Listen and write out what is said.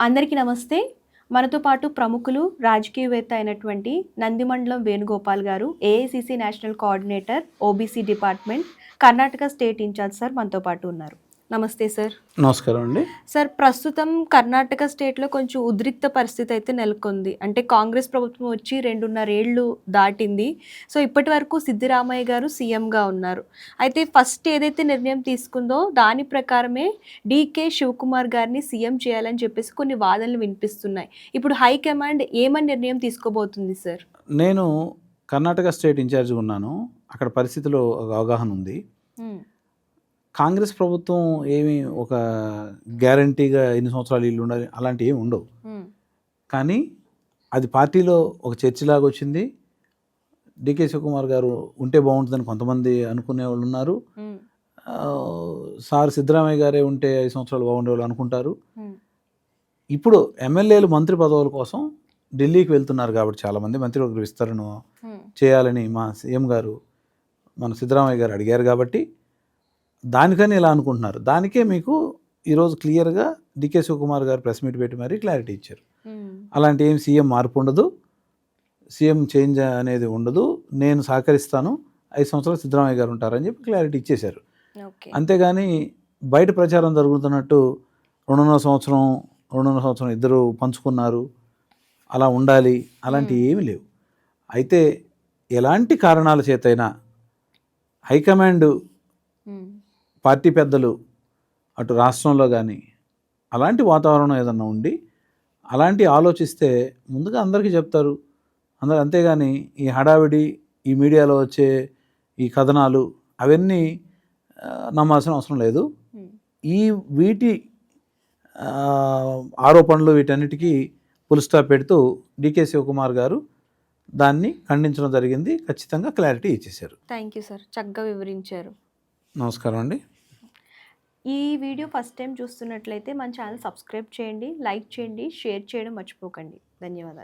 అందరికీ నమస్తే. మనతో పాటు ప్రముఖులు, రాజకీయవేత్త అయినటువంటి నందిమండలం వేణుగోపాల్ గారు, AICC national coordinator, OBC department, Karnataka state incharge sir మనతో పాటు ఉన్నారు. నమస్తే సార్. నమస్కారం అండి. సార్, ప్రస్తుతం కర్ణాటక స్టేట్లో కొంచెం ఉద్రిక్త పరిస్థితి అయితే నెలకొంది. అంటే కాంగ్రెస్ ప్రభుత్వం వచ్చి 2.5 ఏళ్ళు దాటింది. సో ఇప్పటి వరకు సిద్దిరామయ్య గారు సీఎంగా ఉన్నారు. అయితే ఫస్ట్ ఏదైతే నిర్ణయం తీసుకుందో దాని ప్రకారమే డీకే శివకుమార్ గారిని సీఎం చేయాలని చెప్పేసి కొన్ని వాదనలు వినిపిస్తున్నాయి. ఇప్పుడు హైకమాండ్ ఏమని నిర్ణయం తీసుకోబోతుంది సార్? నేను కర్ణాటక స్టేట్ ఇన్ఛార్జ్గా ఉన్నాను. అక్కడ పరిస్థితిలో ఒక అవగాహన ఉంది. కాంగ్రెస్ ప్రభుత్వం ఏమి ఒక గ్యారంటీగా ఎన్ని సంవత్సరాలు ఇల్లు ఉండాలి అలాంటివి ఏమి ఉండవు. కానీ అది పార్టీలో ఒక చర్చలాగా వచ్చింది. డికే శివకుమార్ గారు ఉంటే బాగుంటుందని కొంతమంది అనుకునే వాళ్ళు ఉన్నారు. సార్ సిద్ధరామయ్య గారే ఉంటే 5 సంవత్సరాలు బాగుండేవాళ్ళు అనుకుంటారు. ఇప్పుడు ఎమ్మెల్యేలు మంత్రి పదవుల కోసం ఢిల్లీకి వెళ్తున్నారు కాబట్టి చాలామంది మంత్రివర్గ విస్తరణ చేయాలని మా సీఎం గారు మన సిద్ధరామయ్య గారు అడిగారు కాబట్టి దానికని ఇలా అనుకుంటున్నారు. దానికే మీకు ఈరోజు క్లియర్గా డికే శివకుమార్ గారు ప్రెస్ మీట్ పెట్టి మరీ క్లారిటీ ఇచ్చారు. అలాంటి ఏం సీఎం మార్పు ఉండదు, సీఎం చేంజ్ అనేది ఉండదు, నేను సహకరిస్తాను, 5 సంవత్సరాలు సిద్ధరామయ్య గారు ఉంటారని చెప్పి క్లారిటీ ఇచ్చేశారు. అంతేగాని బయట ప్రచారం జరుగుతున్నట్టు 2.5 సంవత్సరం ఇద్దరు పంచుకున్నారు, అలా ఉండాలి, అలాంటివి ఏమీ లేవు. అయితే ఎలాంటి కారణాల చేతైనా హైకమాండ్ పార్టీ పెద్దలు అటు రాష్ట్రంలో కానీ అలాంటి వాతావరణం ఏదన్నా ఉండి అలాంటి ఆలోచిస్తే ముందుగా అందరికీ చెప్తారు అందరూ. అంతేగాని ఈ హడావిడి, ఈ మీడియాలో వచ్చే ఈ కథనాలు అవన్నీ నమ్మాల్సిన అవసరం లేదు. వీటి ఆరోపణలు వీటన్నిటికీ ఫుల్ స్టాప్ పెడుతూ డికే శివకుమార్ గారు దాన్ని ఖండించడం జరిగింది. ఖచ్చితంగా క్లారిటీ ఇచ్చేశారు. థ్యాంక్ యూ సార్, చక్కగా వివరించారు. నమస్కారం అండి. ఈ వీడియో ఫస్ట్ టైం చూస్తున్నట్లయితే మన ఛానల్ సబ్స్క్రైబ్ చేయండి, లైక్ చేయండి, షేర్ చేయడం మర్చిపోకండి. ధన్యవాదాలు.